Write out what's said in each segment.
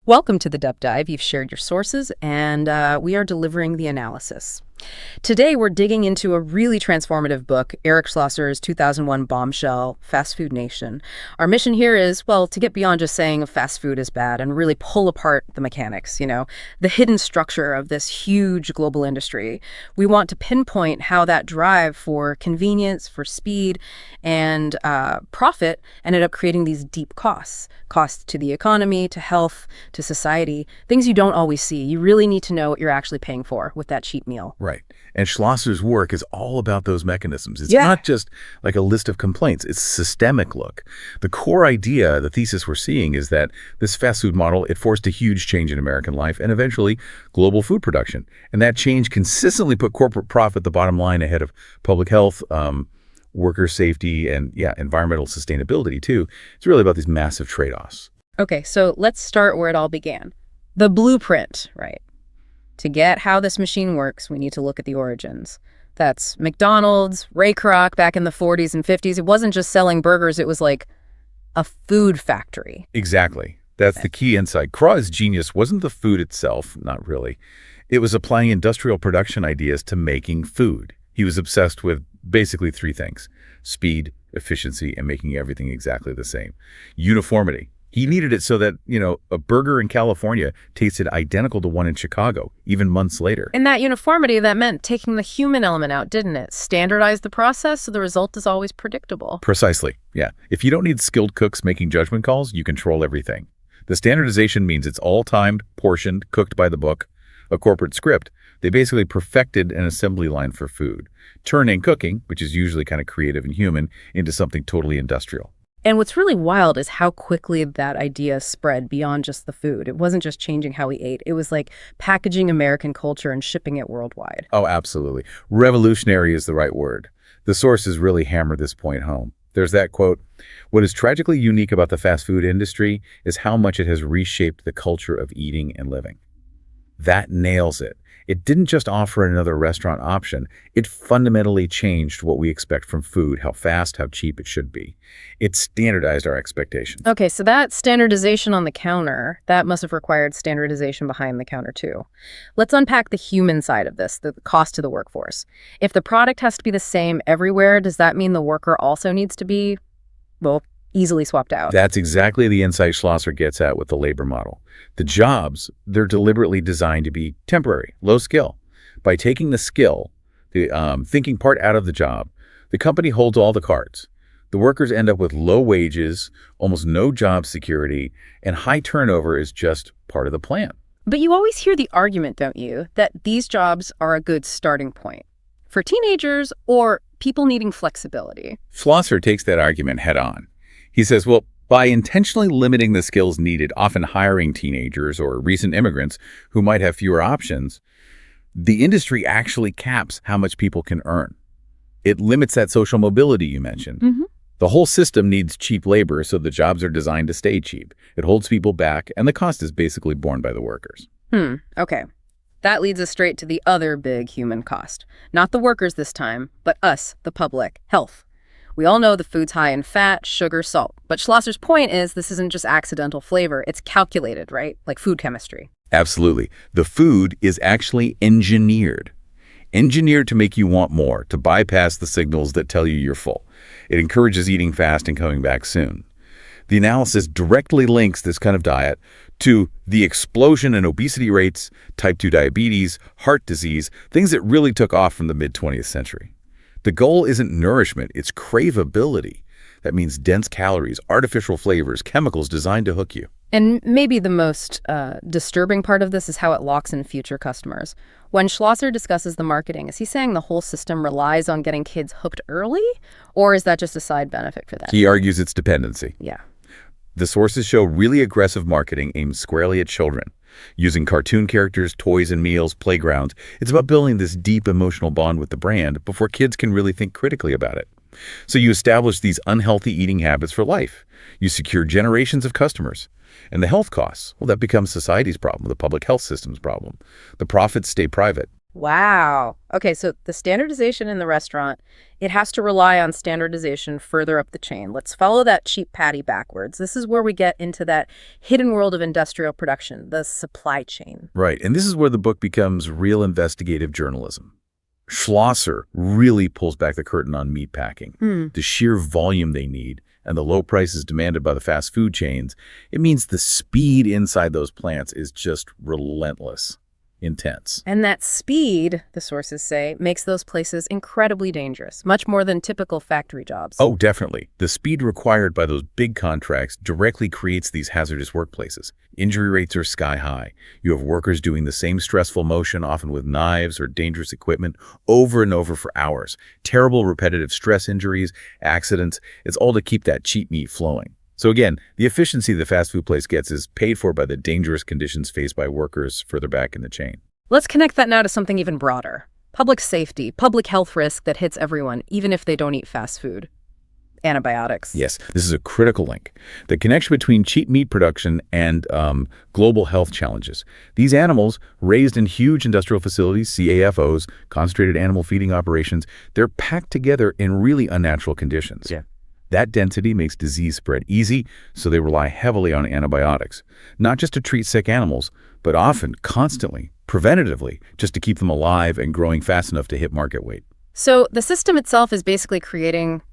Welcome to the Deep Dive. You've shared your sources, and we are delivering the analysis. Today, we're digging into a really transformative book, Eric Schlosser's 2001 bombshell, Fast Food Nation. Our mission here is, well, to get beyond just saying fast food is bad and really pull apart the mechanics, the hidden structure of this huge global industry. We want to pinpoint how that drive for convenience, for speed, and profit ended up creating these deep costs to the economy, to health, to society, things you don't always see. You really need to know what you're actually paying for with that cheap meal. Right. And Schlosser's work is all about those mechanisms. It's not just like a list of complaints. It's a systemic look. The core idea, the thesis we're seeing, is that this fast food model, it forced a huge change in American life and eventually global food production. And that change consistently put corporate profit, the bottom line, ahead of public health, worker safety, and environmental sustainability too. It's really about these massive trade-offs. Okay, so let's start where it all began. The blueprint, right? To get how this machine works, we need to look at the origins. That's McDonald's, Kroc back in the 40s and 50s. It wasn't just selling burgers, it was like a food factory. Exactly. That's the key insight. Kroc's genius wasn't the food itself, not really. It was applying industrial production ideas to making food. He was obsessed with basically three things: speed, efficiency, and making everything exactly the same. Uniformity. He needed it so that, a burger in California tasted identical to one in Chicago, even months later. And that uniformity, that meant taking the human element out, didn't it? Standardize the process so the result is always predictable. Precisely, yeah. If you don't need skilled cooks making judgment calls, you control everything. The standardization means it's all timed, portioned, cooked by the book, a corporate script. They basically perfected an assembly line for food, turning cooking, which is usually kind of creative and human, into something totally industrial. And what's really wild is how quickly that idea spread beyond just the food. It wasn't just changing how we ate. It was like packaging American culture and shipping it worldwide. Oh, absolutely. Revolutionary is the right word. The sources really hammer this point home. There's that quote: "What is tragically unique about the fast food industry is how much it has reshaped the culture of eating and living." That nails it. It didn't just offer another restaurant option. It fundamentally changed what we expect from food, how fast, how cheap it should be. It standardized our expectations. Okay, so that standardization on the counter, that must have required standardization behind the counter too. Let's unpack the human side of this, the cost to the workforce. If the product has to be the same everywhere, does that mean the worker also needs to be, easily swapped out? That's exactly the insight Schlosser gets at with the labor model. The jobs, they're deliberately designed to be temporary, low skill. By taking the skill, the thinking part out of the job, the company holds all the cards. The workers end up with low wages, almost no job security, and high turnover is just part of the plan. But you always hear the argument, don't you, that these jobs are a good starting point for teenagers or people needing flexibility. Schlosser takes that argument head on. He says, by intentionally limiting the skills needed, often hiring teenagers or recent immigrants who might have fewer options, the industry actually caps how much people can earn. It limits that social mobility you mentioned. Mm-hmm. The whole system needs cheap labor, so the jobs are designed to stay cheap. It holds people back, and the cost is basically borne by the workers. Okay. That leads us straight to the other big human cost. Not the workers this time, but us, the public, health. We all know the food's high in fat, sugar, salt. But Schlosser's point is this isn't just accidental flavor. It's calculated, right? Like food chemistry. Absolutely. The food is actually engineered. Engineered to make you want more, to bypass the signals that tell you you're full. It encourages eating fast and coming back soon. The analysis directly links this kind of diet to the explosion in obesity rates, type 2 diabetes, heart disease, things that really took off from the mid-20th century. The goal isn't nourishment, it's craveability. That means dense calories, artificial flavors, chemicals designed to hook you. And maybe the most disturbing part of this is how it locks in future customers. When Schlosser discusses the marketing, is he saying the whole system relies on getting kids hooked early? Or is that just a side benefit for them? He argues it's dependency. Yeah. The sources show really aggressive marketing aimed squarely at children. Using cartoon characters, toys and meals, playgrounds, it's about building this deep emotional bond with the brand before kids can really think critically about it. So you establish these unhealthy eating habits for life. You secure generations of customers. And the health costs, that becomes society's problem, the public health system's problem. The profits stay private. Wow. Okay, so the standardization in the restaurant, it has to rely on standardization further up the chain. Let's follow that cheap patty backwards. This is where we get into that hidden world of industrial production, the supply chain. Right, and this is where the book becomes real investigative journalism. Schlosser really pulls back the curtain on meat packing. The sheer volume they need and the low prices demanded by the fast food chains, it means the speed inside those plants is just relentless, intense. And that speed, the sources say, makes those places incredibly dangerous, much more than typical factory jobs. Oh, definitely. The speed required by those big contracts directly creates these hazardous workplaces. Injury rates are sky high. You have workers doing the same stressful motion, often with knives or dangerous equipment, over and over for hours. Terrible repetitive stress injuries, accidents. It's all to keep that cheap meat flowing. So again, the efficiency the fast food place gets is paid for by the dangerous conditions faced by workers further back in the chain. Let's connect that now to something even broader. Public safety, public health risk that hits everyone, even if they don't eat fast food. Antibiotics. Yes, this is a critical link. The connection between cheap meat production and global health challenges. These animals, raised in huge industrial facilities, CAFOs, concentrated animal feeding operations, they're packed together in really unnatural conditions. Yeah. That density makes disease spread easy, so they rely heavily on antibiotics, not just to treat sick animals, but often, constantly, preventatively, just to keep them alive and growing fast enough to hit market weight. So the system itself is basically creating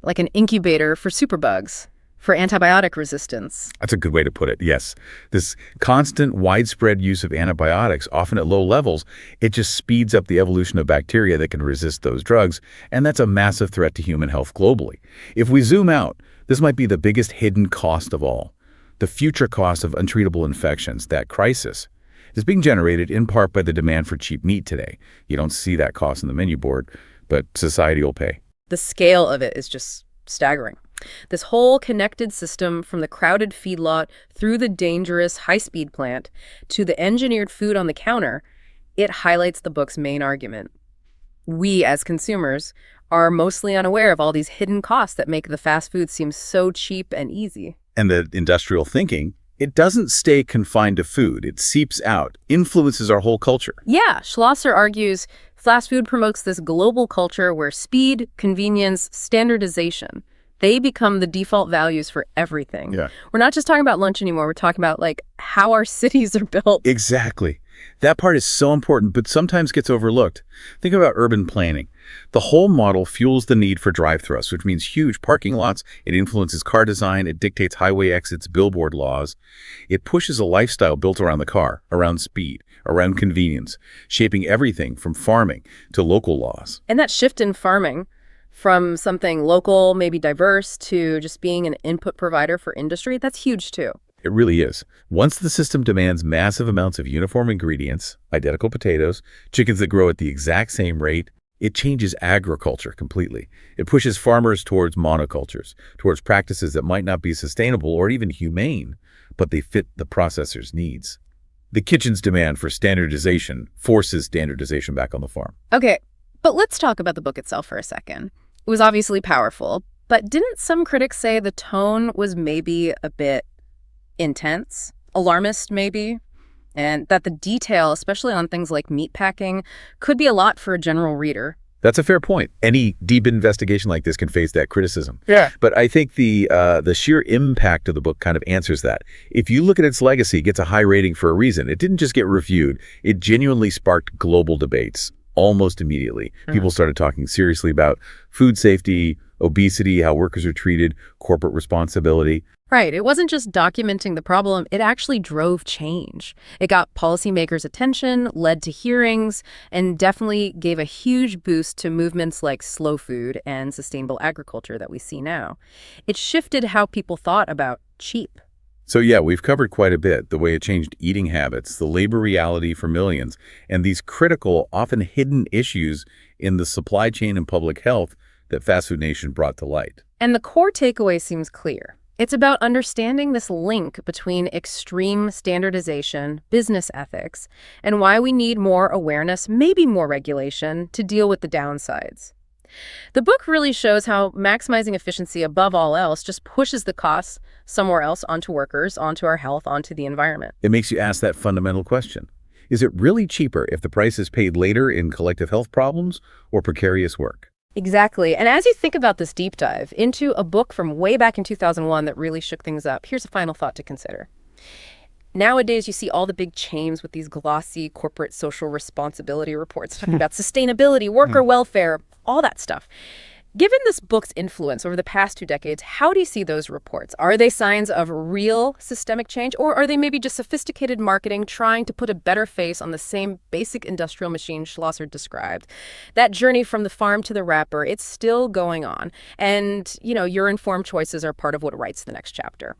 like an incubator for superbugs, for antibiotic resistance. That's a good way to put it, yes. This constant, widespread use of antibiotics, often at low levels, it just speeds up the evolution of bacteria that can resist those drugs, and that's a massive threat to human health globally. If we zoom out, this might be the biggest hidden cost of all. The future cost of untreatable infections, that crisis, is being generated in part by the demand for cheap meat today. You don't see that cost on the menu board, but society will pay. The scale of it is just staggering. This whole connected system from the crowded feedlot through the dangerous high-speed plant to the engineered food on the counter, it highlights the book's main argument. We, as consumers, are mostly unaware of all these hidden costs that make the fast food seem so cheap and easy. And the industrial thinking, it doesn't stay confined to food. It seeps out, influences our whole culture. Yeah, Schlosser argues fast food promotes this global culture where speed, convenience, standardization, they become the default values for everything. Yeah. We're not just talking about lunch anymore. We're talking about like how our cities are built. Exactly. That part is so important, but sometimes gets overlooked. Think about urban planning. The whole model fuels the need for drive-thrus, which means huge parking lots. It influences car design. It dictates highway exits, billboard laws. It pushes a lifestyle built around the car, around speed, around convenience, shaping everything from farming to local laws. And that shift in farming from something local, maybe diverse, to just being an input provider for industry, that's huge too. It really is. Once the system demands massive amounts of uniform ingredients, identical potatoes, chickens that grow at the exact same rate, it changes agriculture completely. It pushes farmers towards monocultures, towards practices that might not be sustainable or even humane, but they fit the processor's needs. The kitchen's demand for standardization forces standardization back on the farm. Okay, but let's talk about the book itself for a second. It was obviously powerful, but didn't some critics say the tone was maybe a bit intense, alarmist maybe, and that the detail, especially on things like meat packing, could be a lot for a general reader? That's a fair point. Any deep investigation like this can face that criticism. Yeah. But I think the sheer impact of the book kind of answers that. If you look at its legacy, it gets a high rating for a reason. It didn't just get reviewed. It genuinely sparked global debates almost immediately. People started talking seriously about food safety, obesity, how workers are treated, corporate responsibility. Right. It wasn't just documenting the problem. It actually drove change. It got policymakers' attention, led to hearings, and definitely gave a huge boost to movements like slow food and sustainable agriculture that we see now. It shifted how people thought about cheap. So yeah, we've covered quite a bit, the way it changed eating habits, the labor reality for millions, and these critical, often hidden issues in the supply chain and public health that Fast Food Nation brought to light. And the core takeaway seems clear. It's about understanding this link between extreme standardization, business ethics, and why we need more awareness, maybe more regulation, to deal with the downsides. The book really shows how maximizing efficiency above all else just pushes the costs somewhere else onto workers, onto our health, onto the environment. It makes you ask that fundamental question. Is it really cheaper if the price is paid later in collective health problems or precarious work? Exactly. And as you think about this deep dive into a book from way back in 2001 that really shook things up, here's a final thought to consider. Nowadays, you see all the big chains with these glossy corporate social responsibility reports talking about sustainability, worker welfare, all that stuff. Given this book's influence over the past 2 decades, how do you see those reports? Are they signs of real systemic change, or are they maybe just sophisticated marketing trying to put a better face on the same basic industrial machine Schlosser described? That journey from the farm to the wrapper, it's still going on. And, your informed choices are part of what writes the next chapter.